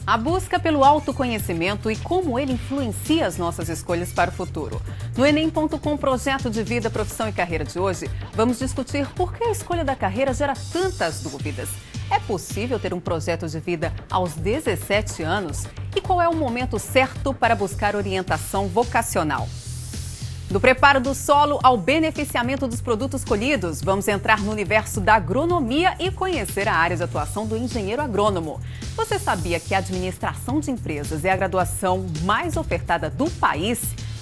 A busca pelo autoconhecimento e como ele influencia as nossas escolhas para o futuro. No Enem.com Projeto de Vida, Profissão e Carreira de hoje, vamos discutir por que a escolha da carreira gera tantas dúvidas. É possível ter um projeto de vida aos 17 anos? E qual é o momento certo para buscar orientação vocacional? Do preparo do solo ao beneficiamento dos produtos colhidos, vamos entrar no universo da agronomia e conhecer a área de atuação do engenheiro agrônomo. Você sabia que a administração de empresas é a graduação mais ofertada do país?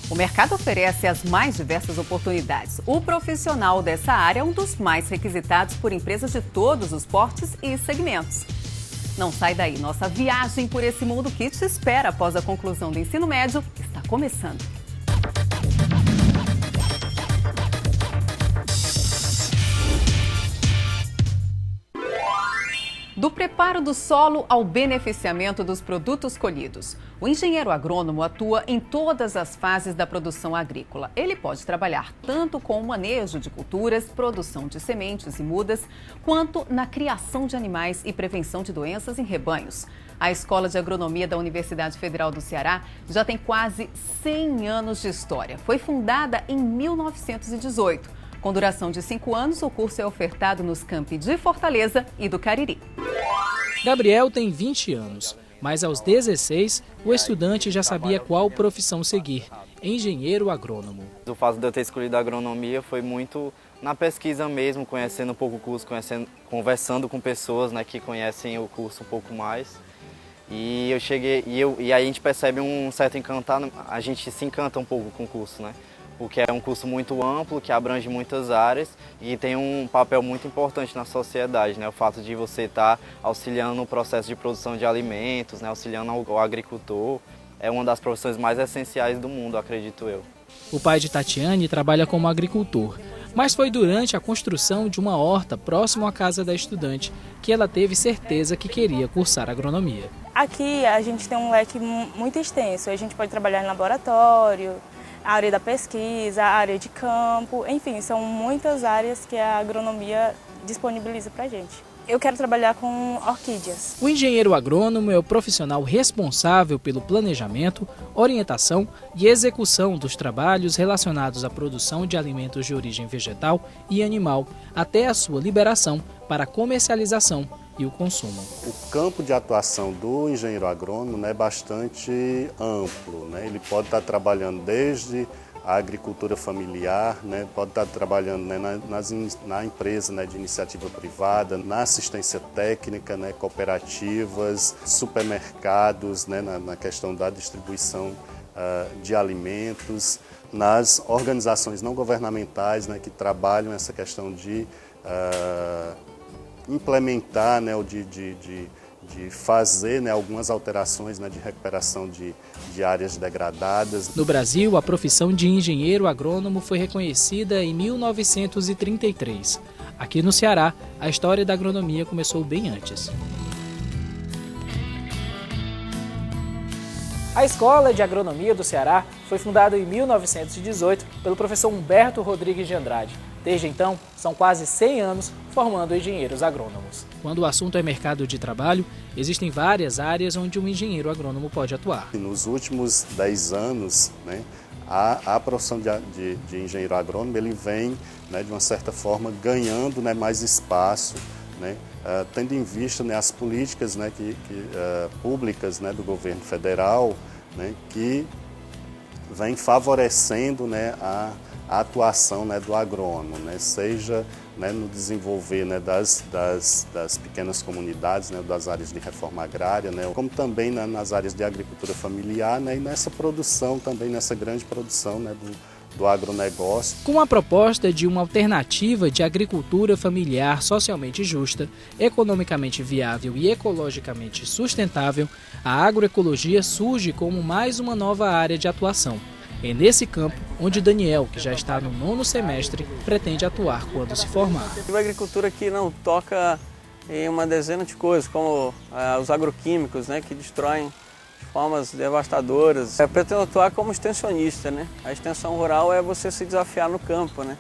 O mercado oferece as mais diversas oportunidades. O profissional dessa área é um dos mais requisitados por empresas de todos os portes e segmentos. Não sai daí, nossa viagem por esse mundo que te espera após a conclusão do ensino médio está começando. Do preparo do solo ao beneficiamento dos produtos colhidos. O engenheiro agrônomo atua em todas as fases da produção agrícola. Ele pode trabalhar tanto com o manejo de culturas, produção de sementes e mudas, quanto na criação de animais e prevenção de doenças em rebanhos. A Escola de Agronomia da Universidade Federal do Ceará já tem quase 100 anos de história. Foi fundada em 1918. Com duração de 5 anos, o curso é ofertado nos campi de Fortaleza e do Cariri. Gabriel tem 20 anos, mas aos 16, o estudante já sabia qual profissão seguir: engenheiro agrônomo. O fato de eu ter escolhido a agronomia foi muito na pesquisa mesmo, conhecendo um pouco o curso, conversando com pessoas, né, que conhecem o curso um pouco mais. E eu cheguei, e aí a gente percebe um certo encantar, a gente se encanta um pouco com o curso, né? Porque é um curso muito amplo, que abrange muitas áreas e tem um papel muito importante na sociedade, né? O fato de você estar auxiliando no processo de produção de alimentos, né? Auxiliando o agricultor, é uma das profissões mais essenciais do mundo, acredito eu. O pai de Tatiane trabalha como agricultor, mas foi durante a construção de uma horta próximo à casa da estudante que ela teve certeza que queria cursar agronomia. Aqui a gente tem um leque muito extenso, a gente pode trabalhar em laboratório, a área da pesquisa, a área de campo, enfim, são muitas áreas que a agronomia disponibiliza para a gente. Eu quero trabalhar com orquídeas. O engenheiro agrônomo é o profissional responsável pelo planejamento, orientação e execução dos trabalhos relacionados à produção de alimentos de origem vegetal e animal, até a sua liberação para comercialização e o consumo. O campo de atuação do engenheiro agrônomo é bastante amplo, né? Ele pode estar trabalhando desde a agricultura familiar, né? Pode estar trabalhando, né, na empresa, né, de iniciativa privada, na assistência técnica, né, cooperativas, supermercados, né, na questão da distribuição de alimentos, nas organizações não governamentais, né, que trabalham essa questão de implementar, né, ou de fazer, né, algumas alterações, né, de recuperação de áreas degradadas. No Brasil, a profissão de engenheiro agrônomo foi reconhecida em 1933. Aqui no Ceará, a história da agronomia começou bem antes. A Escola de Agronomia do Ceará foi fundada em 1918 pelo professor Humberto Rodrigues de Andrade. Desde então, são quase 100 anos formando engenheiros agrônomos. Quando o assunto é mercado de trabalho, existem várias áreas onde um engenheiro agrônomo pode atuar. Nos últimos 10 anos, né, a profissão de engenheiro agrônomo ele vem, né, de uma certa forma, ganhando, né, mais espaço, né, tendo em vista, né, as políticas, né, públicas, né, do governo federal, né, que vem favorecendo, né, a atuação, né, do agrônomo, né, seja, né, no desenvolver, né, das pequenas comunidades, né, das áreas de reforma agrária, né, como também, né, nas áreas de agricultura familiar, né, e nessa produção também, nessa grande produção, né, do agronegócio. Com a proposta de uma alternativa de agricultura familiar socialmente justa, economicamente viável e ecologicamente sustentável, a agroecologia surge como mais uma nova área de atuação. É nesse campo onde Daniel, que já está no 9º semestre, pretende atuar quando se formar. A agricultura aqui não toca em uma dezena de coisas, como os agroquímicos, né, que destroem de formas devastadoras. Eu pretendo atuar como extensionista, né? A extensão rural é você se desafiar no campo, né?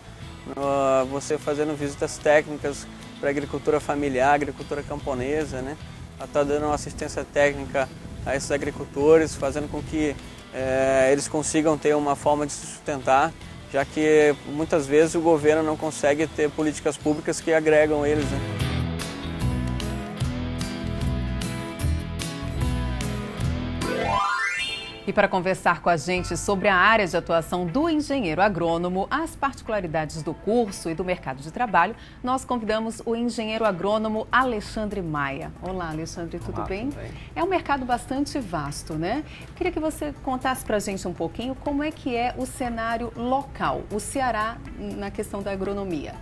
Você fazendo visitas técnicas para agricultura familiar, agricultura camponesa, né? Está dando uma assistência técnica a esses agricultores, fazendo com que eles consigam ter uma forma de se sustentar, já que muitas vezes o governo não consegue ter políticas públicas que agregam eles, né? E para conversar com a gente sobre a área de atuação do engenheiro agrônomo, as particularidades do curso e do mercado de trabalho, nós convidamos o engenheiro agrônomo Alexandre Maia. Olá, Alexandre, tudo bem? Tudo bem? É um mercado bastante vasto, né? Queria que você contasse para a gente um pouquinho como é que é o cenário local, o Ceará na questão da agronomia.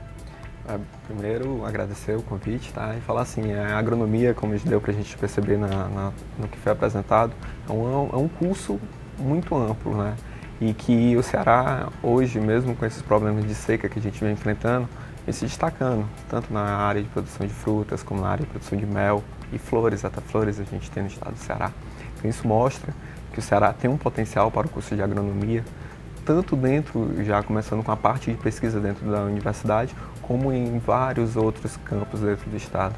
Primeiro, agradecer o convite, tá? E falar assim, a agronomia, como deu para a gente perceber no que foi apresentado, é um curso muito amplo, né? E que o Ceará, hoje, mesmo com esses problemas de seca que a gente vem enfrentando, vem se destacando, tanto na área de produção de frutas, como na área de produção de mel e flores, até flores a gente tem no estado do Ceará. Então isso mostra que o Ceará tem um potencial para o curso de agronomia, tanto dentro, já começando com a parte de pesquisa dentro da universidade, como em vários outros campos dentro do estado.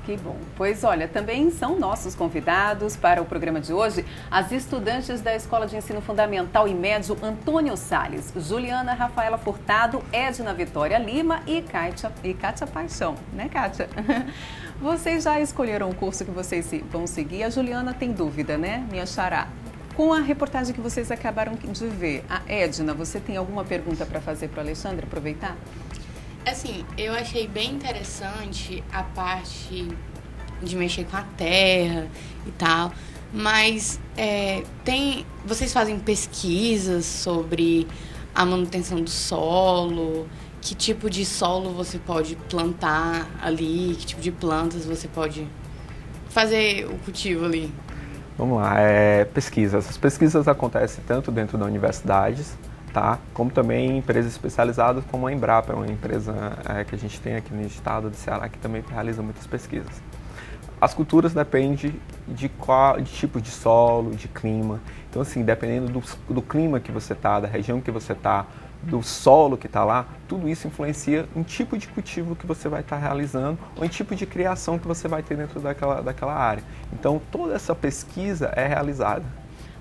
Que bom. Pois olha, também são nossos convidados para o programa de hoje as estudantes da Escola de Ensino Fundamental e Médio Antônio Salles, Juliana Rafaela Furtado, Edna Vitória Lima e Kátia Paixão, né, Kátia? Vocês já escolheram o curso que vocês vão seguir? A Juliana tem dúvida, né, minha xará? Com a reportagem que vocês acabaram de ver, a Edna, você tem alguma pergunta para fazer para o Alexandre, aproveitar? Assim, eu achei bem interessante a parte de mexer com a terra e tal, mas vocês fazem pesquisas sobre a manutenção do solo, que tipo de solo você pode plantar ali, que tipo de plantas você pode fazer o cultivo ali? Vamos lá, pesquisas. As pesquisas acontecem tanto dentro das universidades, tá? Como também em empresas especializadas como a Embrapa, é uma empresa que a gente tem aqui no estado do Ceará que também realiza muitas pesquisas. As culturas dependem de tipo de solo, de clima. Então assim, dependendo do clima que você está, da região que você está, do solo que está lá, tudo isso influencia em tipo de cultivo que você vai estar realizando ou em tipo de criação que você vai ter dentro daquela área. Então toda essa pesquisa é realizada.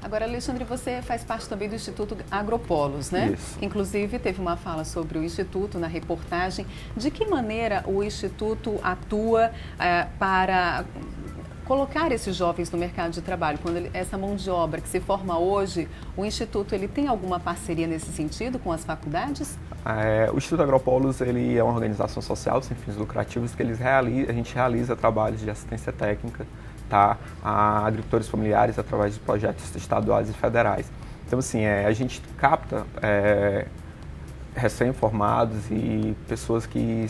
Agora, Alexandre, você faz parte também do Instituto Agropolos, né? Isso. Inclusive, teve uma fala sobre o Instituto na reportagem. De que maneira o Instituto atua para colocar esses jovens no mercado de trabalho? Quando essa mão de obra que se forma hoje, o Instituto ele tem alguma parceria nesse sentido com as faculdades? O Instituto Agropolos ele é uma organização social sem fins lucrativos que a gente realiza trabalhos de assistência técnica, tá, a agricultores familiares através de projetos estaduais e federais. Então, assim, a gente capta recém-formados e pessoas que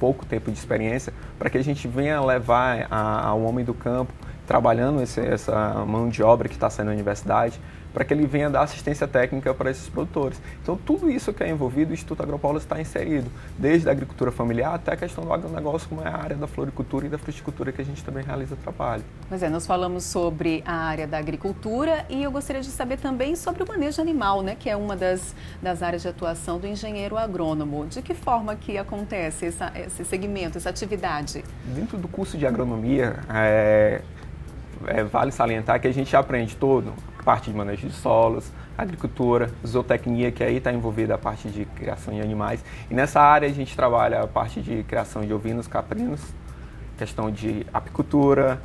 pouco tempo de experiência para que a gente venha levar ao homem do campo, trabalhando essa mão de obra que está saindo na universidade, para que ele venha dar assistência técnica para esses produtores. Então, tudo isso que é envolvido, o Instituto Agropolos está inserido, desde a agricultura familiar até a questão do agronegócio, como é a área da floricultura e da fruticultura, que a gente também realiza trabalho. Mas nós falamos sobre a área da agricultura e eu gostaria de saber também sobre o manejo animal, né, que é uma das áreas de atuação do engenheiro agrônomo. De que forma que acontece esse segmento, essa atividade? Dentro do curso de agronomia, vale salientar que a gente aprende parte de manejo de solos, agricultura, zootecnia, que aí está envolvida a parte de criação de animais. E nessa área a gente trabalha a parte de criação de ovinos, caprinos, questão de apicultura,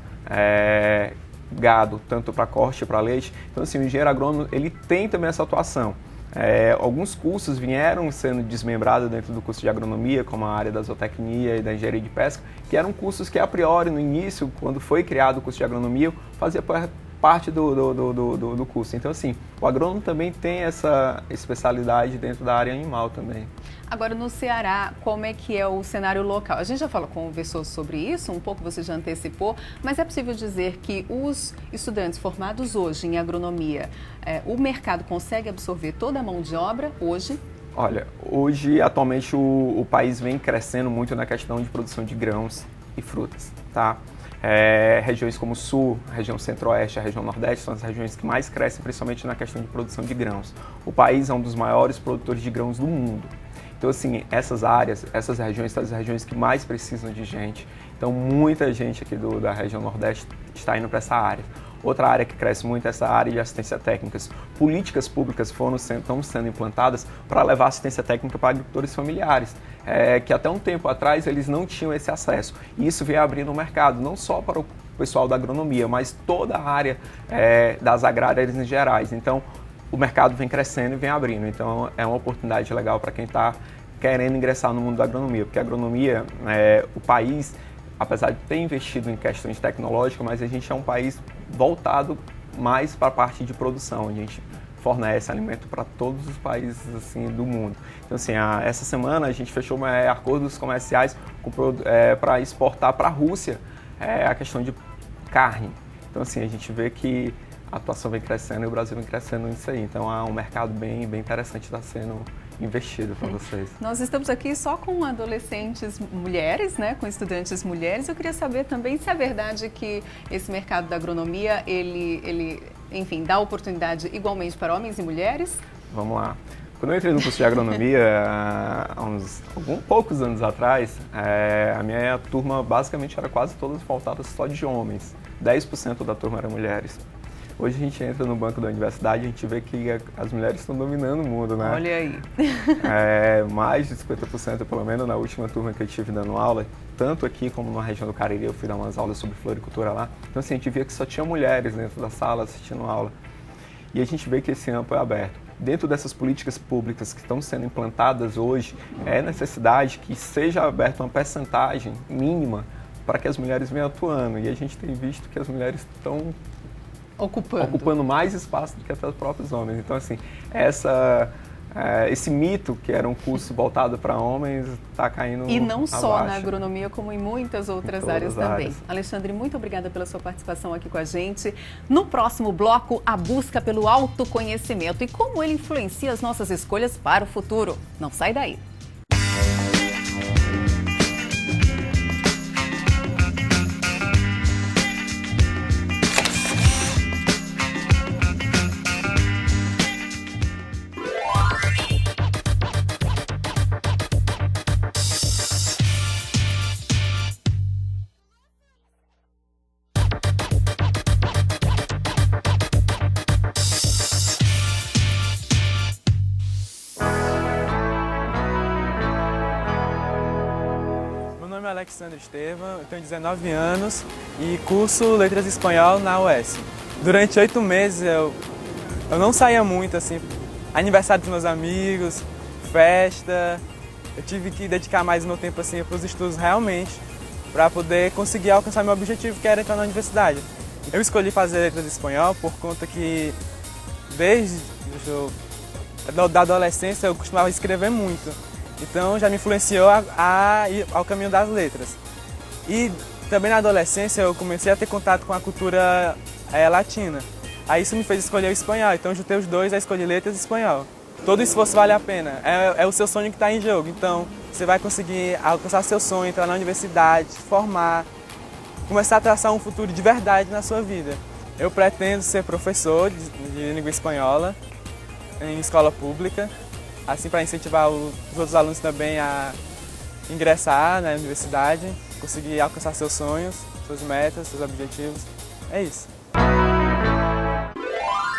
gado, tanto para corte e para leite. Então, assim, o engenheiro agrônomo ele tem também essa atuação. Alguns cursos vieram sendo desmembrados dentro do curso de agronomia, como a área da zootecnia e da engenharia de pesca, que eram cursos que, a priori, no início, quando foi criado o curso de agronomia, fazia parte do curso. Então, assim, o agrônomo também tem essa especialidade dentro da área animal também. Agora, no Ceará, como é que é o cenário local? A gente já conversou sobre isso, um pouco você já antecipou, mas é possível dizer que os estudantes formados hoje em agronomia, o mercado consegue absorver toda a mão de obra hoje? Olha, hoje, atualmente, o país vem crescendo muito na questão de produção de grãos e frutas, tá? Regiões como o Sul, a região Centro-Oeste, a região Nordeste são as regiões que mais crescem, principalmente na questão de produção de grãos. O país é um dos maiores produtores de grãos do mundo. Então, assim, essas áreas, essas regiões são as regiões que mais precisam de gente. Então, muita gente aqui da região Nordeste está indo para essa área. Outra área que cresce muito é essa área de assistência técnica. Políticas públicas estão sendo implantadas para levar assistência técnica para agricultores familiares, que até um tempo atrás eles não tinham esse acesso. E isso vem abrindo o mercado, não só para o pessoal da agronomia, mas toda a área das agrárias em gerais. Então, o mercado vem crescendo e vem abrindo. Então, é uma oportunidade legal para quem está querendo ingressar no mundo da agronomia, porque a agronomia, o país, apesar de ter investido em questões tecnológicas, mas a gente é um país voltado mais para a parte de produção. A gente fornece alimento para todos os países assim, do mundo. Então, assim, essa semana a gente fechou acordos comerciais para exportar para a Rússia a questão de carne. Então, assim, a gente vê que a atuação vem crescendo e o Brasil vem crescendo nisso aí. Então, é um mercado bem interessante está sendo investido para vocês. Nós estamos aqui só com adolescentes mulheres, né, com estudantes mulheres. Eu queria saber também se é verdade que esse mercado da agronomia, ele enfim, dá oportunidade igualmente para homens e mulheres? Vamos lá. Quando eu entrei no curso de agronomia, há poucos anos atrás, a minha turma basicamente era quase todas voltadas só de homens. 10% da turma eram mulheres. Hoje a gente entra no banco da universidade e a gente vê que as mulheres estão dominando o mundo, né? Olha aí. Mais de 50%, pelo menos na última turma que eu tive dando aula, tanto aqui como na região do Cariri, eu fui dar umas aulas sobre floricultura lá. Então, assim, a gente via que só tinha mulheres dentro da sala assistindo aula. E a gente vê que esse campo é aberto. Dentro dessas políticas públicas que estão sendo implantadas hoje, é necessidade que seja aberta uma percentagem mínima para que as mulheres venham atuando. E a gente tem visto que as mulheres estão ocupando mais espaço do que até os próprios homens. Então, assim, esse mito que era um curso voltado para homens está caindo E não só abaixo. na agronomia, como em muitas outras áreas também. Alexandre, muito obrigada pela sua participação aqui com a gente. No próximo bloco, a busca pelo autoconhecimento e como ele influencia as nossas escolhas para o futuro. Não sai daí. Alexandre Estevam, eu tenho 19 anos e curso Letras de Espanhol na UES. Durante 8 meses eu não saía muito, assim, aniversário dos meus amigos, festa. Eu tive que dedicar mais meu tempo assim, para os estudos realmente, para poder conseguir alcançar meu objetivo, que era entrar na universidade. Eu escolhi fazer Letras de Espanhol por conta que desde da adolescência eu costumava escrever muito. Então já me influenciou a ir ao caminho das letras. E também na adolescência eu comecei a ter contato com a cultura latina. Aí isso me fez escolher o espanhol, então eu juntei os dois, a escolher letras e espanhol. Todo esforço vale a pena, é o seu sonho que está em jogo. Então você vai conseguir alcançar seu sonho, entrar na universidade, formar, começar a traçar um futuro de verdade na sua vida. Eu pretendo ser professor de língua espanhola em escola pública, assim para incentivar os outros alunos também a ingressar na universidade, conseguir alcançar seus sonhos, suas metas, seus objetivos. É isso.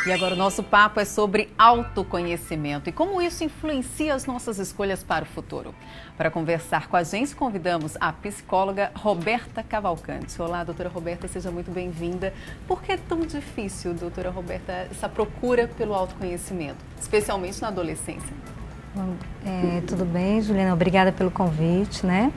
E agora o nosso papo é sobre autoconhecimento e como isso influencia as nossas escolhas para o futuro. Para conversar com a gente, convidamos a psicóloga Roberta Cavalcante. Olá, doutora Roberta, seja muito bem-vinda. Por que é tão difícil, doutora Roberta, essa procura pelo autoconhecimento, especialmente na adolescência? Tudo bem, Juliana, obrigada pelo convite, né?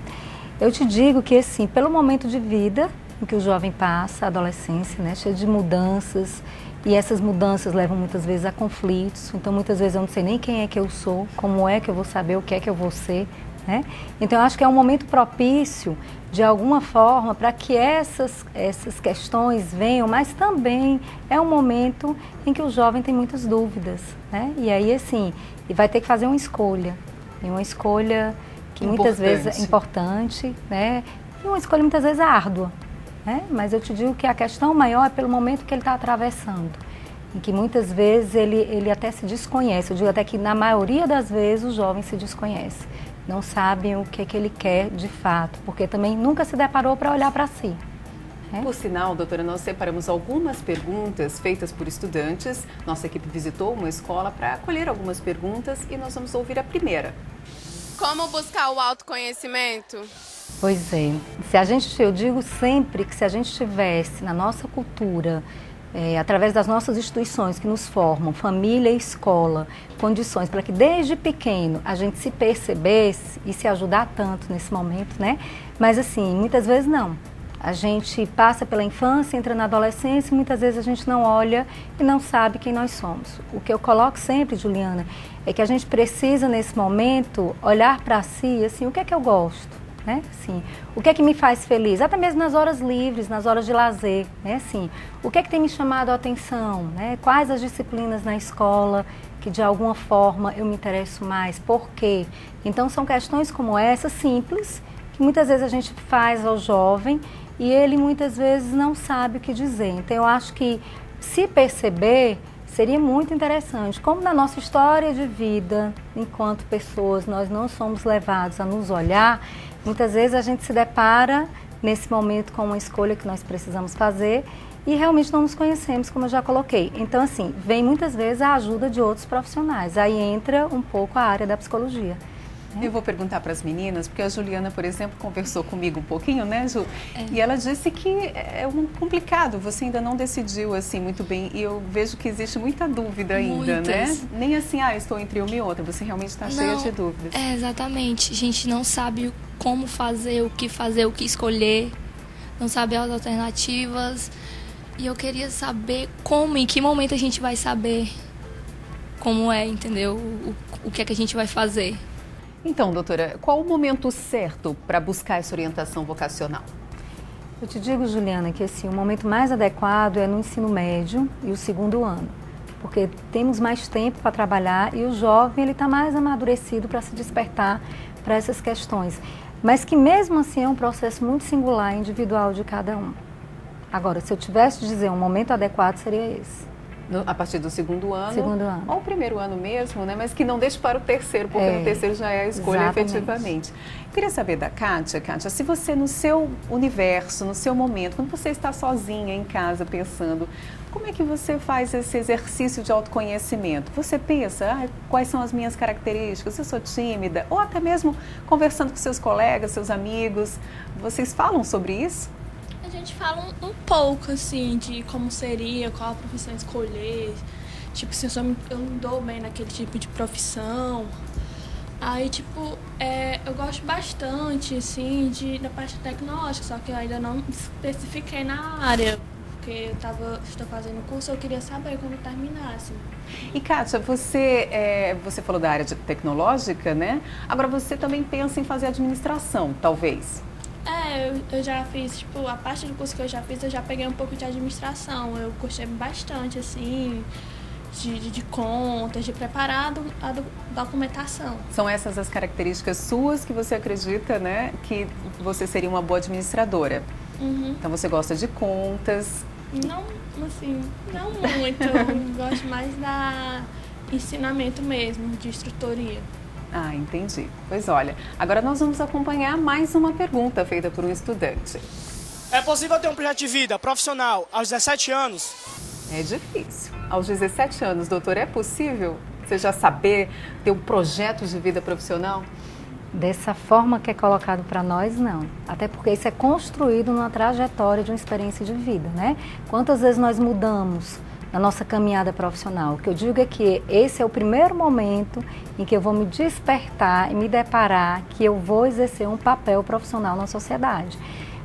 Eu te digo que, assim, pelo momento de vida em que o jovem passa, a adolescência, né, cheia de mudanças, e essas mudanças levam muitas vezes a conflitos, então muitas vezes eu não sei nem quem é que eu sou, como é que eu vou saber o que é que eu vou ser, né? Então eu acho que é um momento propício, de alguma forma, para que essas questões venham, mas também é um momento em que o jovem tem muitas dúvidas, né? E aí, assim, vai ter que fazer uma escolha, e uma escolha que muitas vezes é importante, né? E uma escolha muitas vezes árdua. Mas eu te digo que a questão maior é pelo momento que ele está atravessando, em que muitas vezes ele até se desconhece. Eu digo até que na maioria das vezes o jovem se desconhece, não sabe o que é que ele quer de fato, porque também nunca se deparou para olhar para si. Por sinal, doutora, nós separamos algumas perguntas feitas por estudantes. Nossa equipe visitou uma escola para colher algumas perguntas e nós vamos ouvir a primeira. Como buscar o autoconhecimento? Pois é, eu digo sempre que se a gente tivesse na nossa cultura, através das nossas instituições que nos formam, família e escola, condições para que desde pequeno a gente se percebesse e se ajudar tanto nesse momento, né? Mas assim, muitas vezes não. A gente passa pela infância, entra na adolescência e muitas vezes a gente não olha e não sabe quem nós somos. O que eu coloco sempre, Juliana, é que a gente precisa nesse momento olhar para si, assim, o que é que eu gosto? Né? Assim, o que é que me faz feliz? Até mesmo nas horas livres, nas horas de lazer, né? Assim, o que é que tem me chamado a atenção? Né? Quais as disciplinas na escola que de alguma forma eu me interesso mais? Por quê? Então são questões como essa, simples, que muitas vezes a gente faz ao jovem e ele muitas vezes não sabe o que dizer. Então eu acho que se perceber seria muito interessante. Como na nossa história de vida, enquanto pessoas, nós não somos levados a nos olhar, muitas vezes a gente se depara nesse momento com uma escolha que nós precisamos fazer e realmente não nos conhecemos, como eu já coloquei. Então, assim, vem muitas vezes a ajuda de outros profissionais. Aí entra um pouco a área da psicologia. Eu vou perguntar para as meninas, porque a Juliana, por exemplo, conversou comigo um pouquinho, né, Ju? E ela disse que é complicado, você ainda não decidiu assim muito bem. E eu vejo que existe muita dúvida ainda, né? Nem assim, estou entre uma e outra, você realmente está cheia de dúvidas. Exatamente. A gente não sabe como fazer, o que escolher, não sabe as alternativas. E eu queria saber como, em que momento a gente vai saber como entendeu? O que é que a gente vai fazer. Então, doutora, qual o momento certo para buscar essa orientação vocacional? Eu te digo, Juliana, que assim, o momento mais adequado é no ensino médio e o segundo ano, porque temos mais tempo para trabalhar e o jovem ele está mais amadurecido para se despertar para essas questões, mas que mesmo assim é um processo muito singular e individual de cada um. Agora, se eu tivesse de dizer um momento adequado, seria esse. A partir do segundo ano, ou o primeiro ano mesmo, né? Mas que não deixe para o terceiro, porque no terceiro já é a escolha efetivamente. Eu queria saber da Kátia, se você no seu universo, no seu momento, quando você está sozinha em casa pensando, como é que você faz esse exercício de autoconhecimento? Você pensa, quais são as minhas características? Eu sou tímida? Ou até mesmo conversando com seus colegas, seus amigos, vocês falam sobre isso? A gente fala um pouco, assim, de como seria, qual a profissão escolher. Tipo, se eu não dou bem naquele tipo de profissão. Aí, tipo, eu gosto bastante, assim, da parte tecnológica, só que eu ainda não especifiquei na área. Porque estou fazendo o curso, eu queria saber quando terminasse. E, Kátia, você falou da área tecnológica, né? Agora, você também pensa em fazer administração, talvez? Eu já fiz, tipo, a parte do curso que eu já fiz, eu já peguei um pouco de administração. Eu gostei bastante, assim, de contas, de preparar a documentação. São essas as características suas que você acredita, né, que você seria uma boa administradora? Uhum. Então, você gosta de contas? Não, assim, não muito. Eu gosto mais da ensinamento mesmo, de instrutoria. Entendi. Pois olha, agora nós vamos acompanhar mais uma pergunta feita por um estudante. É possível ter um projeto de vida profissional aos 17 anos? É difícil. Aos 17 anos, doutor, é possível você já saber ter um projeto de vida profissional? Dessa forma que é colocado para nós, não. Até porque isso é construído numa trajetória de uma experiência de vida, né? Quantas vezes nós mudamos na nossa caminhada profissional? O que eu digo é que esse é o primeiro momento em que eu vou me despertar e me deparar que eu vou exercer um papel profissional na sociedade.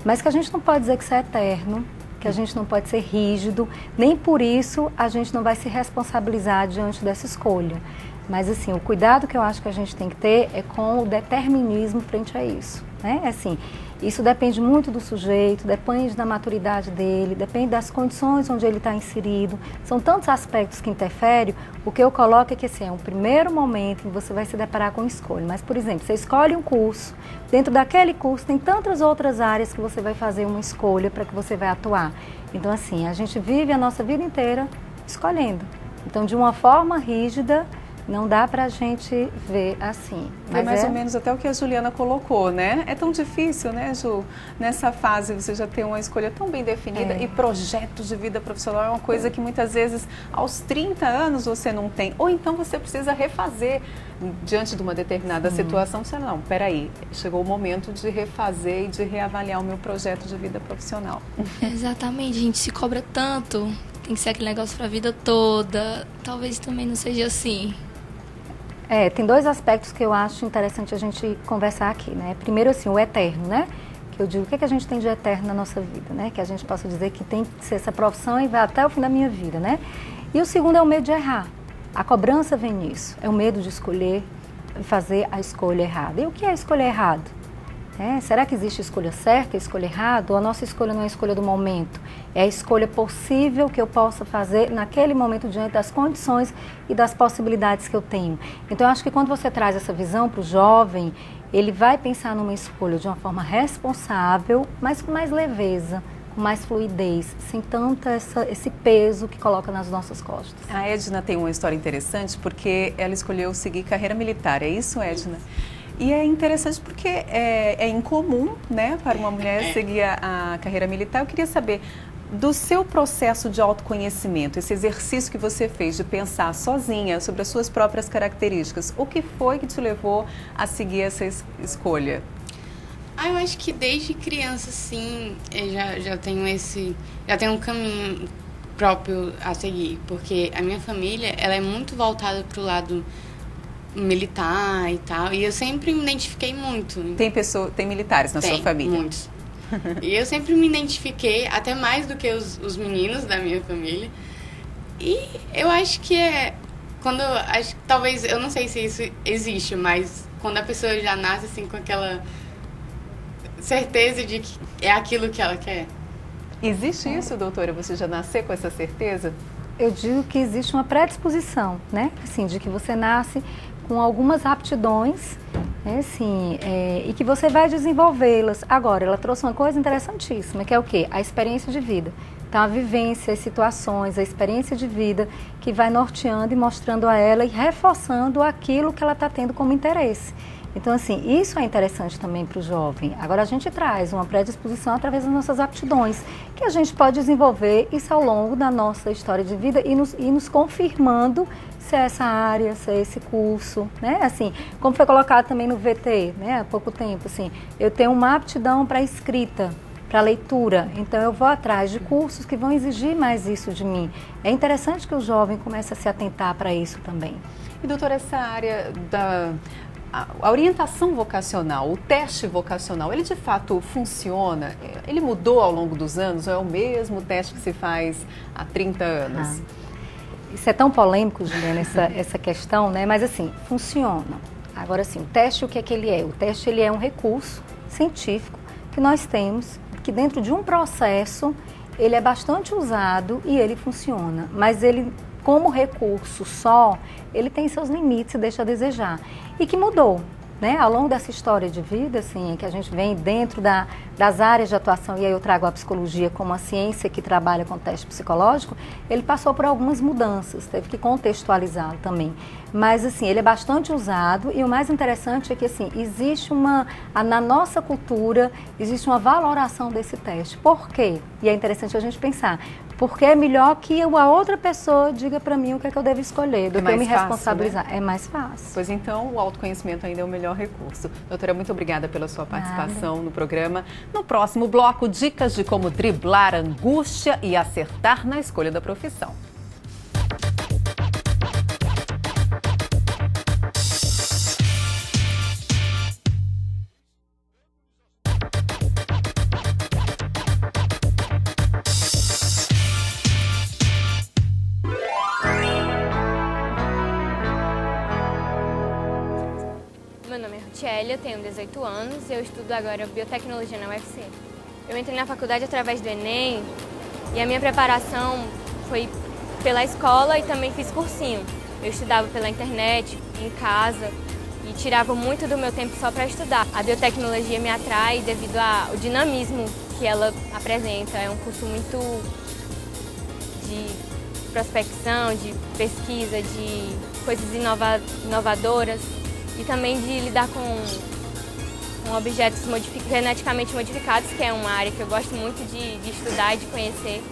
Mas que a gente não pode dizer que isso é eterno, que a gente não pode ser rígido, nem por isso a gente não vai se responsabilizar diante dessa escolha. Mas assim, o cuidado que eu acho que a gente tem que ter é com o determinismo frente a isso, né? Assim, isso depende muito do sujeito, depende da maturidade dele, depende das condições onde ele está inserido. São tantos aspectos que interferem. O que eu coloco é que assim, é um primeiro momento em que você vai se deparar com escolha. Mas, por exemplo, você escolhe um curso, dentro daquele curso tem tantas outras áreas que você vai fazer uma escolha para que você vai atuar. Então, assim, a gente vive a nossa vida inteira escolhendo. Então, de uma forma rígida, Não dá pra gente ver assim. Foi mais ou menos até o que a Juliana colocou, né? É tão difícil, né, Ju? Nessa fase você já ter uma escolha tão bem definida e projeto de vida profissional é uma coisa que muitas vezes aos 30 anos você não tem. Ou então você precisa refazer diante de uma determinada situação. Você não, peraí, chegou o momento de refazer e de reavaliar o meu projeto de vida profissional. Exatamente, a gente se cobra tanto, tem que ser aquele negócio pra vida toda. Talvez também não seja assim. Tem dois aspectos que eu acho interessante a gente conversar aqui, né? Primeiro, assim, o eterno, né? Que eu digo, o que a gente tem de eterno na nossa vida, né? Que a gente possa dizer que tem que ser essa profissão e vai até o fim da minha vida, né? E o segundo é o medo de errar. A cobrança vem nisso, é o medo de escolher, fazer a escolha errada. E o que é escolher errado? Será que existe escolha certa, escolha errada? Ou a nossa escolha não é a escolha do momento? É a escolha possível que eu possa fazer naquele momento diante das condições e das possibilidades que eu tenho. Então, eu acho que quando você traz essa visão para o jovem, ele vai pensar numa escolha de uma forma responsável, mas com mais leveza, com mais fluidez, sem tanto esse peso que coloca nas nossas costas. A Edna tem uma história interessante porque ela escolheu seguir carreira militar. É isso, Edna? E é interessante porque é incomum, né, para uma mulher seguir a carreira militar. Eu queria saber do seu processo de autoconhecimento, esse exercício que você fez de pensar sozinha sobre as suas próprias características. O que foi que te levou a seguir essa escolha? Eu acho que desde criança, sim, eu já tenho um caminho próprio a seguir, porque a minha família, ela é muito voltada para o lado militar e tal, e eu sempre me identifiquei muito. Tem militares na sua família? Muitos. E eu sempre me identifiquei, até mais do que os meninos da minha família. E eu acho que talvez, eu não sei se isso existe, mas quando a pessoa já nasce assim com aquela certeza de que é aquilo que ela quer. Existe isso, doutora? Você já nasceu com essa certeza? Eu digo que existe uma predisposição, né? Assim, de que você nasce com algumas aptidões, né? Assim, e que você vai desenvolvê-las. Agora, ela trouxe uma coisa interessantíssima, que é o quê? A experiência de vida. Então, a vivência, as situações, a experiência de vida que vai norteando e mostrando a ela e reforçando aquilo que ela está tendo como interesse. Então, assim, isso é interessante também para o jovem. Agora, a gente traz uma predisposição através das nossas aptidões, que a gente pode desenvolver isso ao longo da nossa história de vida e nos confirmando se é essa área, se é esse curso, né? Assim, como foi colocado também no VT, né, há pouco tempo, assim, eu tenho uma aptidão para escrita, para leitura, então eu vou atrás de cursos que vão exigir mais isso de mim. É interessante que o jovem comece a se atentar para isso também. E, doutora, essa área a orientação vocacional, o teste vocacional, ele de fato funciona? Ele mudou ao longo dos anos ou é o mesmo teste que se faz há 30 anos? Isso é tão polêmico, Juliana, essa questão, né? Mas assim, funciona. Agora sim, o teste, o que é que ele é? O teste, ele é um recurso científico que nós temos, que dentro de um processo, ele é bastante usado e ele funciona. Mas ele, como recurso só, ele tem seus limites e deixa a desejar. E que mudou, né? Ao longo dessa história de vida, assim, que a gente vem dentro das áreas de atuação, e aí eu trago a psicologia como a ciência que trabalha com teste psicológico, ele passou por algumas mudanças, teve que contextualizá-lo também. Mas, assim, ele é bastante usado e o mais interessante é que, assim, existe na nossa cultura, existe uma valoração desse teste. Por quê? E é interessante a gente pensar. Porque é melhor que a outra pessoa diga para mim o que é que eu devo escolher, do que eu me responsabilizar. Né? É mais fácil. Pois então, o autoconhecimento ainda é o melhor recurso. Doutora, muito obrigada pela sua participação no programa. No próximo bloco, dicas de como driblar a angústia e acertar na escolha da profissão. Eu tenho 18 anos e eu estudo agora biotecnologia na UFC. Eu entrei na faculdade através do Enem e a minha preparação foi pela escola e também fiz cursinho. Eu estudava pela internet, em casa e tirava muito do meu tempo só para estudar. A biotecnologia me atrai devido ao dinamismo que ela apresenta. É um curso muito de prospecção, de pesquisa, de coisas inovadoras e também de lidar com objetos geneticamente modificados, que é uma área que eu gosto muito de estudar e de conhecer.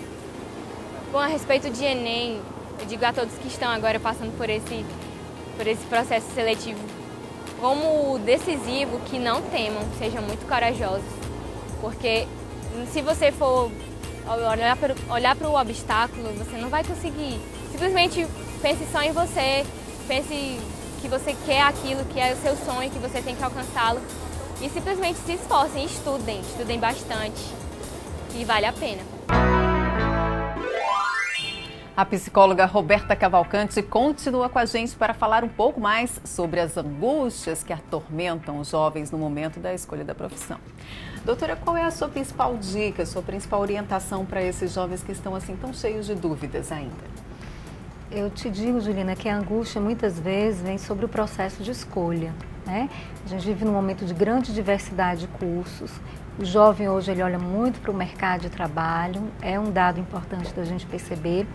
Bom, a respeito de Enem, eu digo a todos que estão agora passando por esse processo seletivo, como decisivo, que não temam, sejam muito corajosos, porque se você for olhar para o obstáculo, você não vai conseguir. Simplesmente pense só em você, pense que você quer aquilo, que é o seu sonho, que você tem que alcançá-lo, e simplesmente se esforcem, estudem bastante, e vale a pena. A psicóloga Roberta Cavalcante continua com a gente para falar um pouco mais sobre as angústias que atormentam os jovens no momento da escolha da profissão. Doutora, qual é a sua principal dica, sua principal orientação para esses jovens que estão assim tão cheios de dúvidas ainda? Eu te digo, Juliana, que a angústia muitas vezes vem sobre o processo de escolha, né? A gente vive num momento de grande diversidade de cursos. O jovem hoje ele olha muito para o mercado de trabalho, é um dado importante da gente perceber.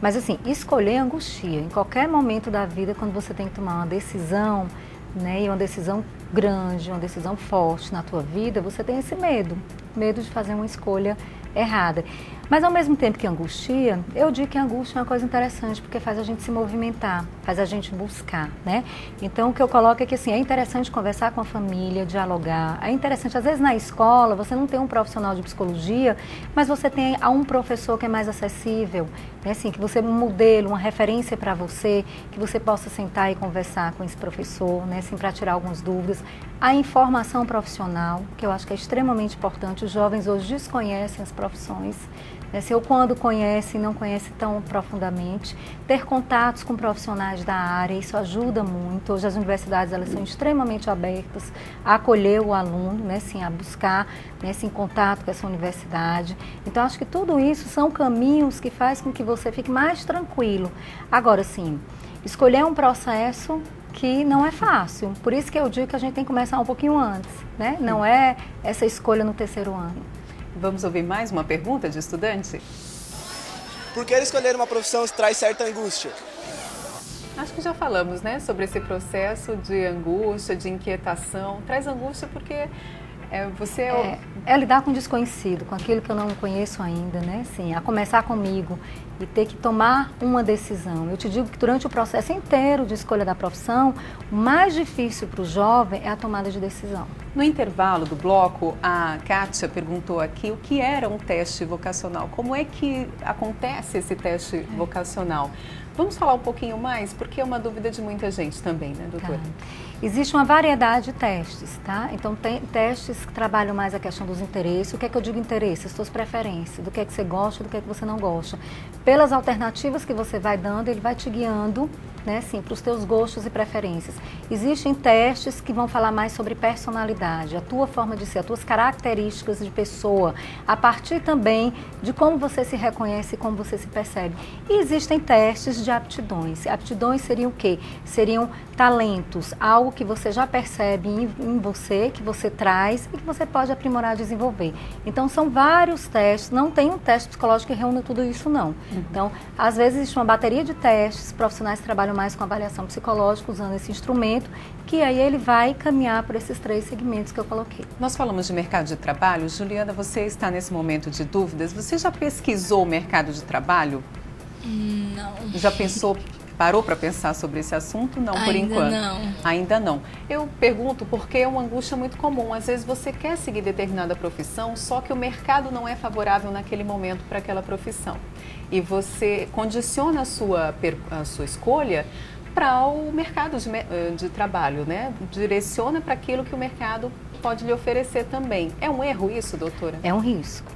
Mas assim, escolher angustia. Em qualquer momento da vida, quando você tem que tomar uma decisão, né, e uma decisão grande, uma decisão forte na tua vida, você tem esse medo de fazer uma escolha errada. Mas ao mesmo tempo que angustia, eu digo que a angústia é uma coisa interessante, porque faz a gente se movimentar, faz a gente buscar, né? Então o que eu coloco é que assim, é interessante conversar com a família, dialogar, é interessante, às vezes na escola você não tem um profissional de psicologia, mas você tem um professor que é mais acessível, né? Assim, que você é um modelo, uma referência para você, que você possa sentar e conversar com esse professor, né? Assim, para tirar algumas dúvidas. A informação profissional, que eu acho que é extremamente importante, os jovens hoje desconhecem as profissões, né? Se eu quando conhece, não conhece tão profundamente, ter contatos com profissionais da área, isso ajuda muito. Hoje as universidades elas são extremamente abertas a acolher o aluno, né? Assim, a buscar, né? Assim, contato com essa universidade. Então acho que tudo isso são caminhos que fazem com que você fique mais tranquilo. Agora sim, escolher um processo que não é fácil, por isso que eu digo que a gente tem que começar um pouquinho antes, né? Não é essa escolha no terceiro ano. Vamos ouvir mais uma pergunta de estudante? Por que escolher uma profissão traz certa angústia? Acho que já falamos, né, sobre esse processo de angústia, de inquietação. Traz angústia porque você... É lidar com o desconhecido, com aquilo que eu não conheço ainda, né? Assim, a começar comigo e ter que tomar uma decisão. Eu te digo que durante o processo inteiro de escolha da profissão, o mais difícil para o jovem é a tomada de decisão. No intervalo do bloco, a Kátia perguntou aqui o que era um teste vocacional. Como é que acontece esse teste vocacional? Vamos falar um pouquinho mais, porque é uma dúvida de muita gente também, né, doutora? Tá. Existe uma variedade de testes, tá? Então, tem testes que trabalham mais a questão dos interesses. O que é que eu digo interesse? As suas preferências, do que é que você gosta, do que é que você não gosta. Pelas alternativas que você vai dando, ele vai te guiando, né, assim, para os teus gostos e preferências. Existem testes que vão falar mais sobre personalidade, a tua forma de ser, as tuas características de pessoa, a partir também de como você se reconhece e como você se percebe. E existem testes de aptidões. Aptidões seriam o quê? Seriam talentos, algo que você já percebe em você, que você traz e que você pode aprimorar e desenvolver. Então, são vários testes, não tem um teste psicológico que reúna tudo isso, não. Então, às vezes existe uma bateria de testes, profissionais trabalham mais com avaliação psicológica, usando esse instrumento, que aí ele vai caminhar por esses 3 segmentos que eu coloquei. Nós falamos de mercado de trabalho. Juliana, você está nesse momento de dúvidas. Você já pesquisou o mercado de trabalho? Não. Já parou para pensar sobre esse assunto? Não, por enquanto. Ainda não. Eu pergunto porque é uma angústia muito comum. Às vezes você quer seguir determinada profissão, só que o mercado não é favorável naquele momento para aquela profissão. E você condiciona a sua escolha para o mercado de trabalho, né? Direciona para aquilo que o mercado pode lhe oferecer também. É um erro isso, doutora? É um risco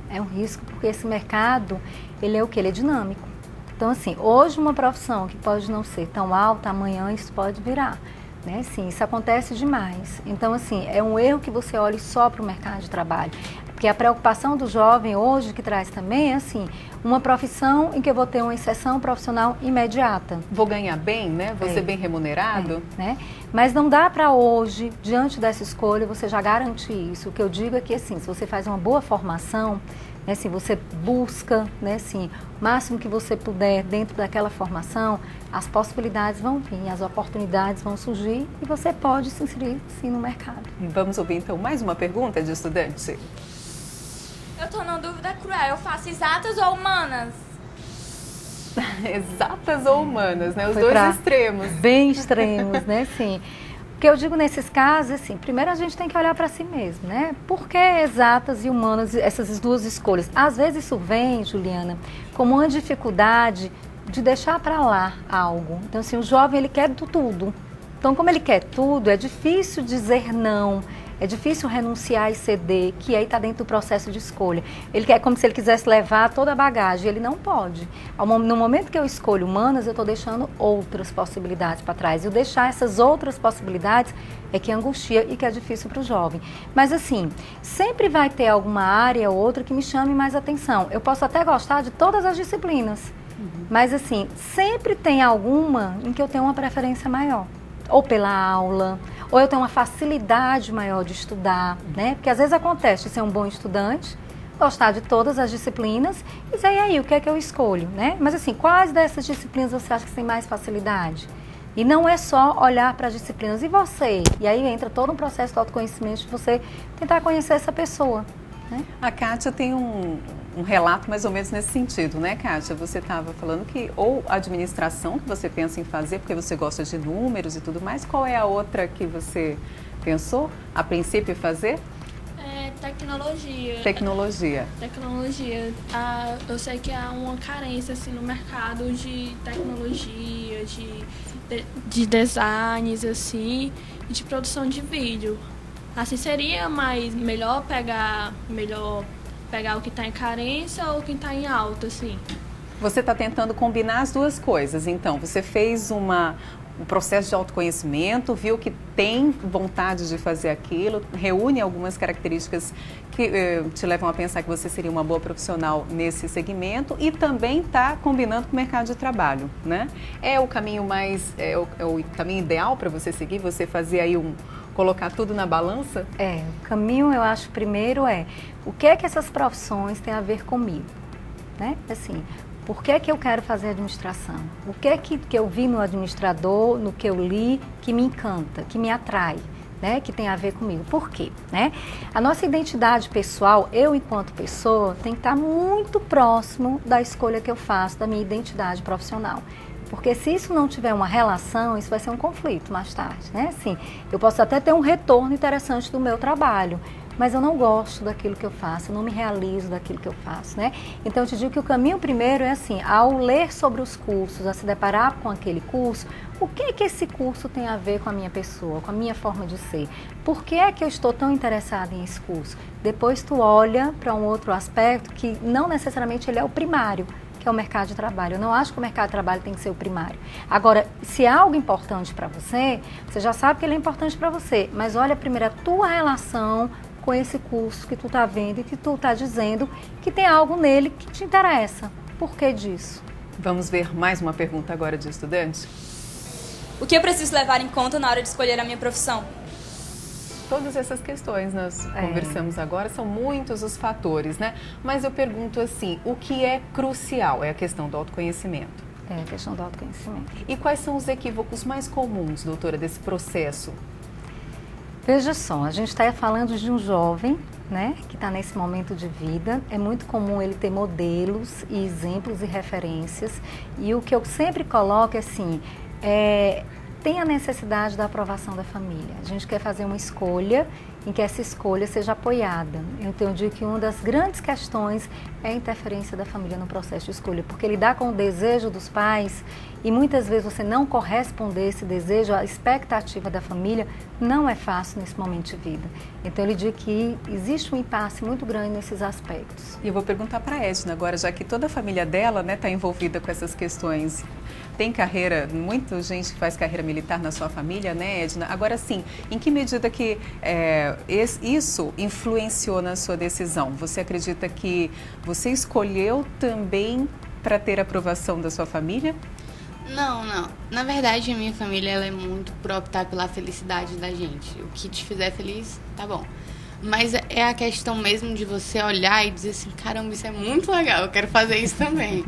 porque esse mercado, ele é o quê? Ele é dinâmico. Então, assim, hoje uma profissão que pode não ser tão alta, amanhã isso pode virar, né? Sim, isso acontece demais. Então, assim, é um erro que você olhe só para o mercado de trabalho. Porque a preocupação do jovem hoje que traz também é assim, uma profissão em que eu vou ter uma inserção profissional imediata. Vou ganhar bem, né? Vou ser bem remunerado. Né? Mas não dá para hoje, diante dessa escolha, você já garantir isso. O que eu digo é que assim, se você faz uma boa formação, né, se você busca, né, assim, o máximo que você puder dentro daquela formação, as possibilidades vão vir, as oportunidades vão surgir e você pode se inserir sim no mercado. Vamos ouvir então mais uma pergunta de estudante. Eu tô numa dúvida cruel, eu faço exatas ou humanas? Exatas ou humanas, né? Os Foi dois extremos. Bem extremos, né? Sim. O que eu digo nesses casos, assim, primeiro a gente tem que olhar para si mesmo, né? Por que exatas e humanas, essas duas escolhas? Às vezes isso vem, Juliana, como uma dificuldade de deixar para lá algo. Então, assim, o jovem, ele quer tudo. Então, como ele quer tudo, é difícil dizer não. É difícil renunciar e ceder, que aí está dentro do processo de escolha. Ele quer como se ele quisesse levar toda a bagagem, ele não pode. No momento que eu escolho humanas, eu estou deixando outras possibilidades para trás. E o deixar essas outras possibilidades é que angustia e que é difícil para o jovem. Mas assim, sempre vai ter alguma área ou outra que me chame mais atenção. Eu posso até gostar de todas as disciplinas, mas assim, sempre tem alguma em que eu tenho uma preferência maior. Ou pela aula, ou eu tenho uma facilidade maior de estudar, né? Porque às vezes acontece de ser um bom estudante, gostar de todas as disciplinas, e dizer, e aí, o que é que eu escolho, né? Mas assim, quais dessas disciplinas você acha que tem mais facilidade? E não é só olhar para as disciplinas, e você? E aí entra todo um processo de autoconhecimento de você tentar conhecer essa pessoa, né? A Kátia tem um relato mais ou menos nesse sentido, né, Kátia? Você estava falando que ou administração que você pensa em fazer, porque você gosta de números e tudo mais, qual é a outra que você pensou, a princípio, em fazer? Tecnologia. Tecnologia. Tecnologia. Eu sei que há uma carência assim, no mercado de tecnologia, de designs assim, e de produção de vídeo. Assim, seria melhor pegar o que está em carência ou o que está em alta, assim. Você está tentando combinar as duas coisas, então. Você fez um processo de autoconhecimento, viu que tem vontade de fazer aquilo, reúne algumas características que te levam a pensar que você seria uma boa profissional nesse segmento e também está combinando com o mercado de trabalho, né? É o caminho o caminho ideal para você seguir, você fazer aí colocar tudo na balança? O caminho, eu acho, primeiro o que é que essas profissões têm a ver comigo, né? Assim, por que é que eu quero fazer administração? O que é que eu vi no administrador, no que eu li, que me encanta, que me atrai, né? Que tem a ver comigo. Por quê? Né? A nossa identidade pessoal, eu enquanto pessoa, tem que estar muito próximo da escolha que eu faço, da minha identidade profissional. Porque se isso não tiver uma relação, isso vai ser um conflito mais tarde, né? Assim, eu posso até ter um retorno interessante do meu trabalho, mas eu não gosto daquilo que eu faço, eu não me realizo daquilo que eu faço, né? Então eu te digo que o caminho primeiro é assim, ao ler sobre os cursos, a se deparar com aquele curso, o que é que esse curso tem a ver com a minha pessoa, com a minha forma de ser? Por que é que eu estou tão interessada em esse curso? Depois tu olha para um outro aspecto que não necessariamente ele é o primário, que é o mercado de trabalho. Eu não acho que o mercado de trabalho tem que ser o primário. Agora, se é algo importante para você, você já sabe que ele é importante para você, mas olha primeiro a tua relação com esse curso que tu está vendo e que tu está dizendo que tem algo nele que te interessa. Por que disso? Vamos ver mais uma pergunta agora de estudante? O que eu preciso levar em conta na hora de escolher a minha profissão? Todas essas questões nós conversamos agora, são muitos os fatores, né? Mas eu pergunto assim, o que é crucial? É a questão do autoconhecimento. É a questão do autoconhecimento. E quais são os equívocos mais comuns, doutora, desse processo? Veja só, a gente está falando de um jovem, né, que está nesse momento de vida. É muito comum ele ter modelos e exemplos e referências. E o que eu sempre coloco é assim, tem a necessidade da aprovação da família. A gente quer fazer uma escolha em que essa escolha seja apoiada. Então eu digo que uma das grandes questões é a interferência da família no processo de escolha, porque lidar com o desejo dos pais e muitas vezes você não corresponder a esse desejo, a expectativa da família, não é fácil nesse momento de vida. Então ele diz que existe um impasse muito grande nesses aspectos. E eu vou perguntar para a Edna agora, já que toda a família dela, né, está envolvida com essas questões. Tem carreira, muita gente faz carreira militar na sua família, né, Edna? Agora sim, em que medida que isso influenciou na sua decisão? Você acredita que você escolheu também para ter a aprovação da sua família? Não. Na verdade, a minha família ela é muito por optar pela felicidade da gente. O que te fizer feliz, tá bom. Mas é a questão mesmo de você olhar e dizer assim, caramba, isso é muito legal, eu quero fazer isso também.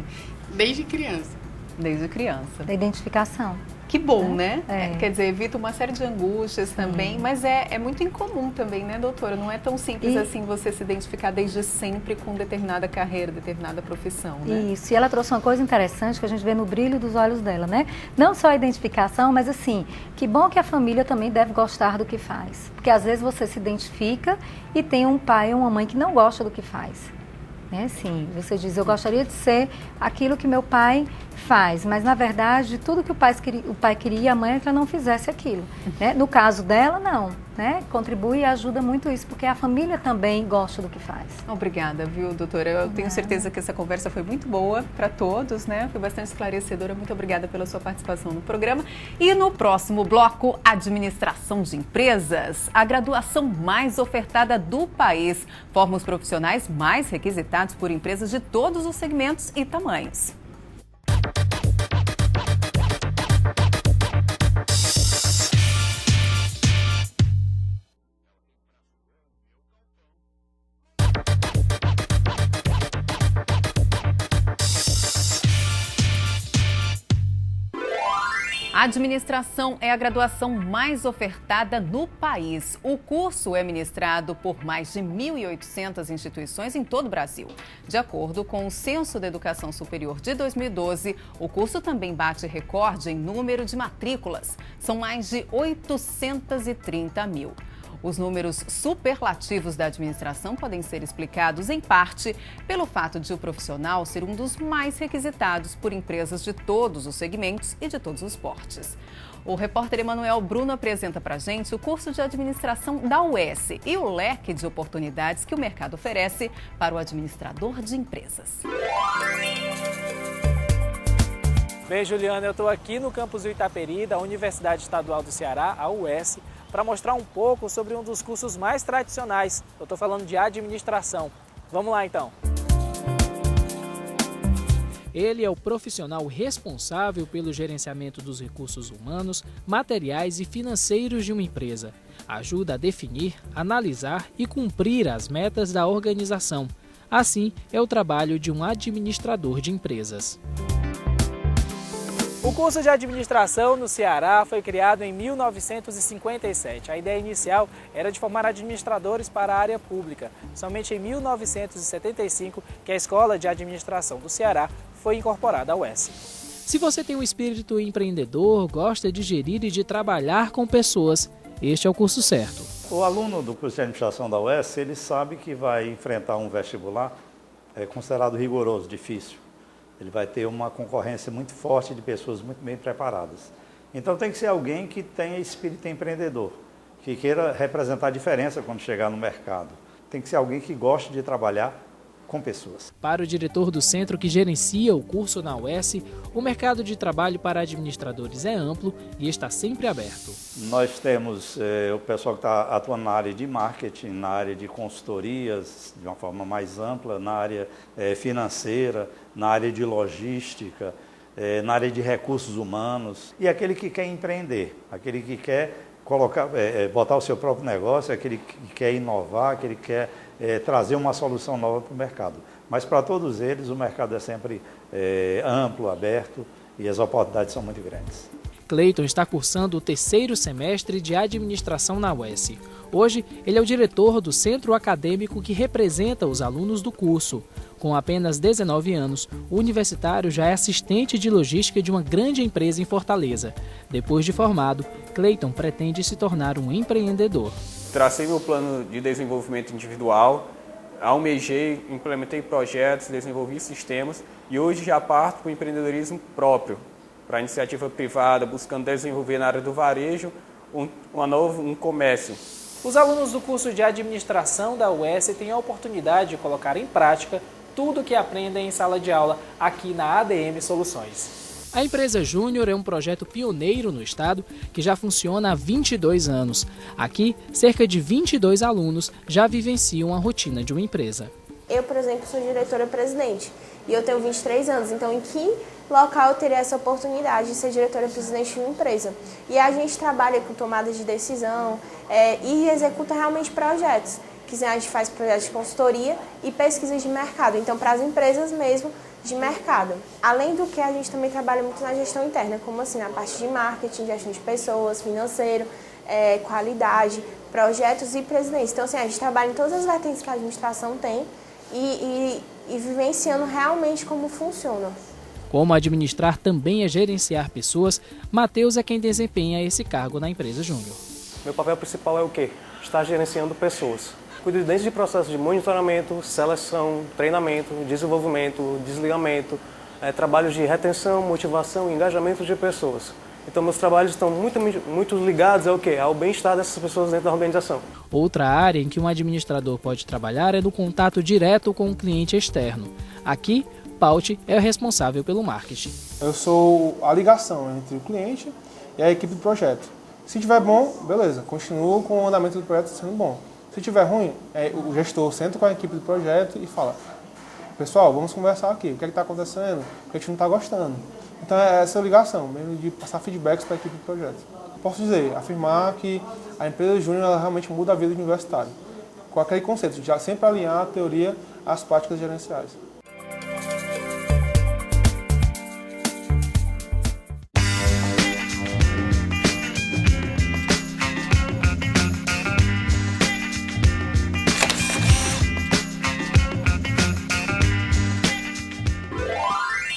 Desde criança. Desde criança. Da identificação. Que bom, né? Quer dizer, evita uma série de angústias também, mas é muito incomum também, né, doutora? Não é tão simples assim você se identificar desde sempre com determinada carreira, determinada profissão, né? Isso, e ela trouxe uma coisa interessante que a gente vê no brilho dos olhos dela, né? Não só a identificação, mas assim, que bom que a família também deve gostar do que faz. Porque às vezes você se identifica e tem um pai ou uma mãe que não gosta do que faz. Sim, você diz, eu gostaria de ser aquilo que meu pai faz, mas na verdade tudo que o pai queria, a mãe é que ela não fizesse aquilo. Né? No caso dela, não. Né? Contribui e ajuda muito isso, porque a família também gosta do que faz. Obrigada, viu, doutora? Eu tenho certeza que essa conversa foi muito boa para todos, né? Foi bastante esclarecedora. Muito obrigada pela sua participação no programa. E no próximo bloco, administração de empresas, a graduação mais ofertada do país. Forma os profissionais mais requisitados por empresas de todos os segmentos e tamanhos. A administração é a graduação mais ofertada no país. O curso é ministrado por mais de 1.800 instituições em todo o Brasil. De acordo com o Censo da Educação Superior de 2012, o curso também bate recorde em número de matrículas. São mais de 830 mil. Os números superlativos da administração podem ser explicados, em parte, pelo fato de o profissional ser um dos mais requisitados por empresas de todos os segmentos e de todos os portes. O repórter Emanuel Bruno apresenta para a gente o curso de administração da UES e o leque de oportunidades que o mercado oferece para o administrador de empresas. Bem, Juliana, eu estou aqui no campus do Itaperi, da Universidade Estadual do Ceará, a UES, para mostrar um pouco sobre um dos cursos mais tradicionais. Eu estou falando de administração. Vamos lá, então. Ele é o profissional responsável pelo gerenciamento dos recursos humanos, materiais e financeiros de uma empresa. Ajuda a definir, analisar e cumprir as metas da organização. Assim, é o trabalho de um administrador de empresas. O curso de administração no Ceará foi criado em 1957. A ideia inicial era de formar administradores para a área pública. Somente em 1975 que a Escola de Administração do Ceará foi incorporada à UES. Se você tem um espírito empreendedor, gosta de gerir e de trabalhar com pessoas, este é o curso certo. O aluno do curso de administração da UES, ele sabe que vai enfrentar um vestibular considerado rigoroso, difícil. Ele vai ter uma concorrência muito forte de pessoas muito bem preparadas. Então tem que ser alguém que tenha espírito empreendedor, que queira representar a diferença quando chegar no mercado. Tem que ser alguém que goste de trabalhar com pessoas. Para o diretor do centro que gerencia o curso na UES, o mercado de trabalho para administradores é amplo e está sempre aberto. Nós temos o pessoal que está atuando na área de marketing, na área de consultorias, de uma forma mais ampla, na área financeira, na área de logística, na área de recursos humanos. E aquele que quer empreender, aquele que quer botar o seu próprio negócio, aquele que quer inovar, aquele que quer trazer uma solução nova para o mercado. Mas para todos eles o mercado é sempre amplo, aberto e as oportunidades são muito grandes. Cleiton está cursando o 3º semestre de administração na UES. Hoje, ele é o diretor do centro acadêmico que representa os alunos do curso. Com apenas 19 anos, o universitário já é assistente de logística de uma grande empresa em Fortaleza. Depois de formado, Cleiton pretende se tornar um empreendedor. Tracei meu plano de desenvolvimento individual, almejei, implementei projetos, desenvolvi sistemas e hoje já parto para o empreendedorismo próprio, para a iniciativa privada, buscando desenvolver na área do varejo um comércio. Os alunos do curso de administração da UES têm a oportunidade de colocar em prática tudo o que aprendem em sala de aula aqui na ADM Soluções. A empresa Júnior é um projeto pioneiro no estado que já funciona há 22 anos. Aqui, cerca de 22 alunos já vivenciam a rotina de uma empresa. Eu, por exemplo, sou diretora-presidente e eu tenho 23 anos, então em que local eu teria essa oportunidade de ser diretora-presidente de uma empresa? E a gente trabalha com tomada de decisão e executa realmente projetos, que a gente faz projetos de consultoria e pesquisas de mercado, então para as empresas mesmo de mercado. Além do que, a gente também trabalha muito na gestão interna, como assim, na parte de marketing, gestão de pessoas, financeiro, qualidade, projetos e presidência. Então, assim, a gente trabalha em todas as vertentes que a administração tem e vivenciando realmente como funciona. Como administrar também é gerenciar pessoas, Matheus é quem desempenha esse cargo na empresa Júnior. Meu papel principal é o quê? Estar gerenciando pessoas. Cuido desde processos de monitoramento, seleção, treinamento, desenvolvimento, desligamento, trabalhos de retenção, motivação e engajamento de pessoas. Então, meus trabalhos estão muito ligados ao quê? Ao bem-estar dessas pessoas dentro da organização. Outra área em que um administrador pode trabalhar é no contato direto com o cliente externo. Aqui, Paut é o responsável pelo marketing. Eu sou a ligação entre o cliente e a equipe do projeto. Se tiver bom, beleza, continuo com o andamento do projeto sendo bom. Se tiver ruim, o gestor senta com a equipe do projeto e fala: pessoal, vamos conversar aqui, o que está acontecendo, o que a gente não está gostando. Então é essa ligação, mesmo de passar feedbacks para a equipe do projeto. Posso dizer, afirmar que a empresa Júnior realmente muda a vida do universitário, com aquele conceito de sempre alinhar a teoria às práticas gerenciais.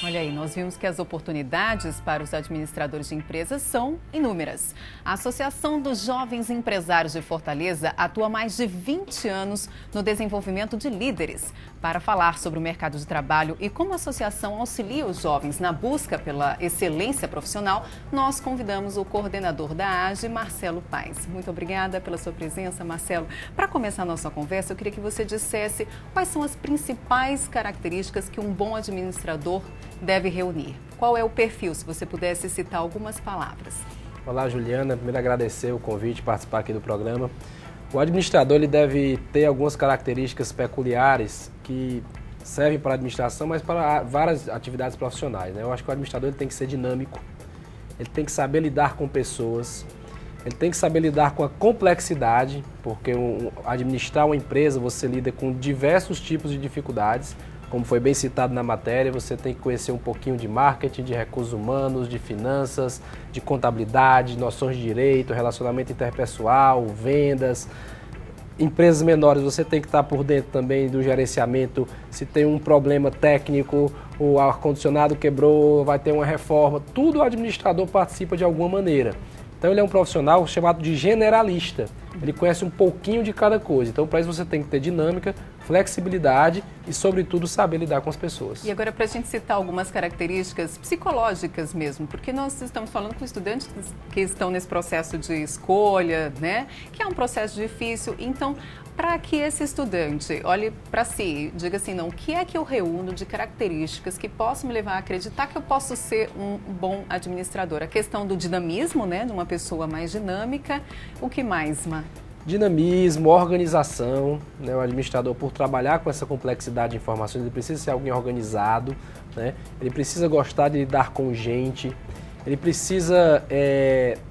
Olha aí, nós vimos que as oportunidades para os administradores de empresas são inúmeras. A Associação dos Jovens Empresários de Fortaleza atua há mais de 20 anos no desenvolvimento de líderes. Para falar sobre o mercado de trabalho e como a associação auxilia os jovens na busca pela excelência profissional, nós convidamos o coordenador da AGE, Marcelo Paes. Muito obrigada pela sua presença, Marcelo. Para começar a nossa conversa, eu queria que você dissesse quais são as principais características que um bom administrador deve reunir. Qual é o perfil, se você pudesse citar algumas palavras? Olá, Juliana. Primeiro agradecer o convite de participar aqui do programa. O administrador ele deve ter algumas características peculiares que servem para a administração, mas para várias atividades profissionais, né? Eu acho que o administrador ele tem que ser dinâmico, ele tem que saber lidar com pessoas, ele tem que saber lidar com a complexidade, porque administrar uma empresa você lida com diversos tipos de dificuldades. Como foi bem citado na matéria, você tem que conhecer um pouquinho de marketing, de recursos humanos, de finanças, de contabilidade, noções de direito, relacionamento interpessoal, vendas. Empresas menores, você tem que estar por dentro também do gerenciamento. Se tem um problema técnico, o ar-condicionado quebrou, vai ter uma reforma, tudo o administrador participa de alguma maneira. Então ele é um profissional chamado de generalista. Ele conhece um pouquinho de cada coisa. Então para isso você tem que ter dinâmica, flexibilidade e, sobretudo, saber lidar com as pessoas. E agora, para a gente citar algumas características psicológicas mesmo, porque nós estamos falando com estudantes que estão nesse processo de escolha, né? Que é um processo difícil. Então, para que esse estudante olhe para si, diga assim, não, o que é que eu reúno de características que possam me levar a acreditar que eu posso ser um bom administrador? A questão do dinamismo, né? De uma pessoa mais dinâmica. O que mais, Mar? Dinamismo, organização, né? O administrador, por trabalhar com essa complexidade de informações, ele precisa ser alguém organizado, né? Ele precisa gostar de lidar com gente, ele precisa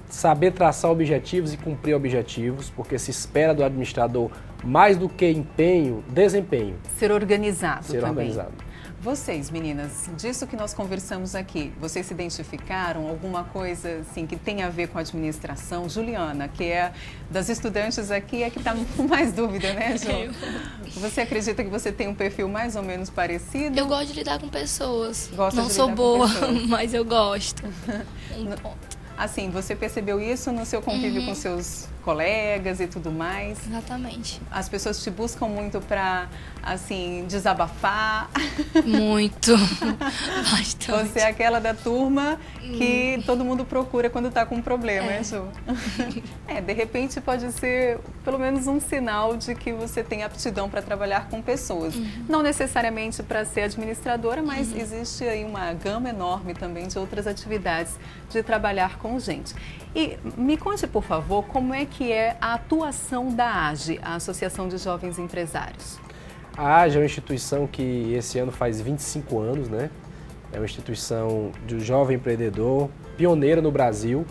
saber traçar objetivos e cumprir objetivos, porque se espera do administrador mais do que empenho, desempenho. Ser organizado também. Ser organizado. Vocês, meninas, disso que nós conversamos aqui, vocês se identificaram alguma coisa assim que tem a ver com a administração? Juliana, que é das estudantes aqui, é que está com mais dúvida, né, Ju? Você acredita que você tem um perfil mais ou menos parecido? Eu gosto de lidar com pessoas. Não sou boa, mas eu gosto. Assim, você percebeu isso no seu convívio com seus colegas e tudo mais. Exatamente. As pessoas te buscam muito para, assim, desabafar. Muito. Bastante. Você é aquela da turma que todo mundo procura quando está com um problema, né, Ju? De repente pode ser pelo menos um sinal de que você tem aptidão para trabalhar com pessoas. Não necessariamente para ser administradora, mas existe aí uma gama enorme também de outras atividades de trabalhar com gente. E me conte, por favor, como é que é a atuação da AGE, a Associação de Jovens Empresários? A AGE é uma instituição que esse ano faz 25 anos, né? É uma instituição de jovem empreendedor, pioneira no Brasil,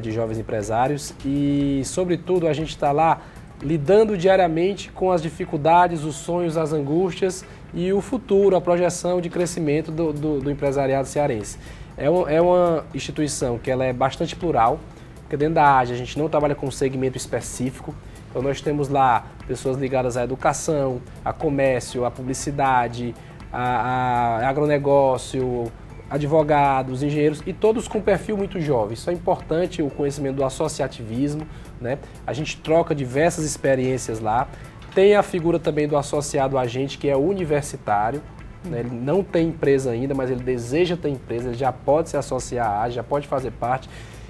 de jovens empresários e, sobretudo, a gente está lá lidando diariamente com as dificuldades, os sonhos, as angústias e o futuro, a projeção de crescimento do empresariado cearense. É uma instituição que ela é bastante plural, porque dentro da AGE a gente não trabalha com um segmento específico, então nós temos lá pessoas ligadas à educação, a comércio, à publicidade, a agronegócio, advogados, engenheiros e todos com perfil muito jovem. Isso é importante, o conhecimento do associativismo, né? A gente troca diversas experiências lá. Tem a figura também do associado agente, que é universitário, né? Ele não tem empresa ainda, mas ele deseja ter empresa, ele já pode se associar à AGE, já pode fazer parte.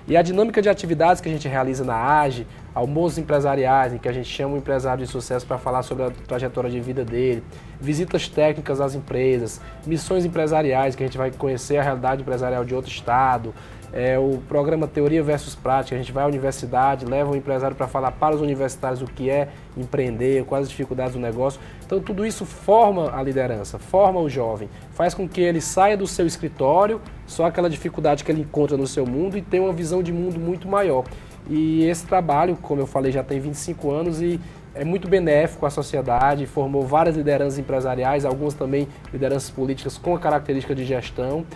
E a dinâmica de atividades que a gente realiza na AGE, almoços empresariais, em que a gente chama um empresário de sucesso para falar sobre a trajetória de vida dele, visitas técnicas às empresas, missões empresariais, que a gente vai conhecer a realidade empresarial de outro estado, o programa Teoria versus Prática, a gente vai à universidade, leva o empresário para falar para os universitários o que é empreender, quais as dificuldades do negócio. Então tudo isso forma a liderança, forma o jovem, faz com que ele saia do seu escritório, só aquela dificuldade que ele encontra no seu mundo e tenha uma visão de mundo muito maior. E esse trabalho, como eu falei, já tem 25 anos e é muito benéfico à sociedade, formou várias lideranças empresariais, algumas também lideranças políticas com a característica de gestão.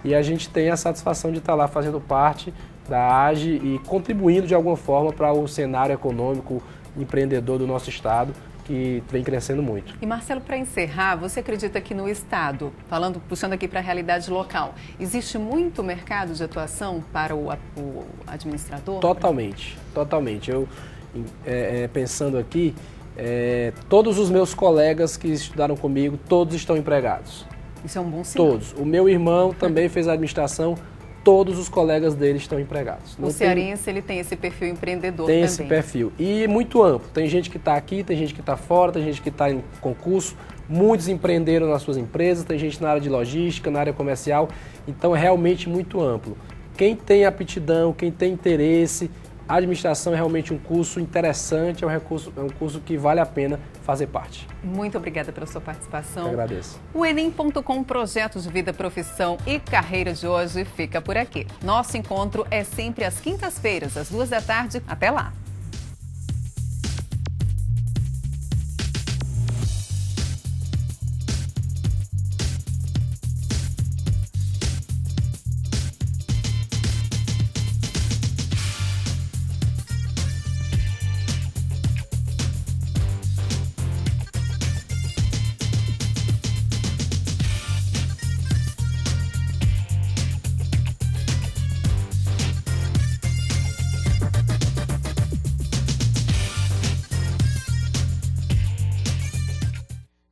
E a gente tem a satisfação de estar lá fazendo parte da AGE e contribuindo de alguma forma para o cenário econômico empreendedor do nosso estado, que vem crescendo muito. E Marcelo, para encerrar, você acredita que no estado, puxando aqui para a realidade local, existe muito mercado de atuação para o administrador? Totalmente, totalmente. Eu, pensando aqui, todos os meus colegas que estudaram comigo, todos estão empregados. Isso é um bom sinal. Todos. O meu irmão também fez administração, todos os colegas dele estão empregados. O cearense, ele tem esse perfil empreendedor também. Tem esse perfil. E muito amplo. Tem gente que está aqui, tem gente que está fora, tem gente que está em concurso. Muitos empreenderam nas suas empresas, tem gente na área de logística, na área comercial. Então é realmente muito amplo. Quem tem aptidão, quem tem interesse, a administração é realmente um curso interessante, é um curso que vale a pena fazer parte. Muito obrigada pela sua participação. Eu agradeço. O Enem.com Projeto de Vida, Profissão e Carreira de hoje fica por aqui. Nosso encontro é sempre às quintas-feiras, às 14h. Até lá!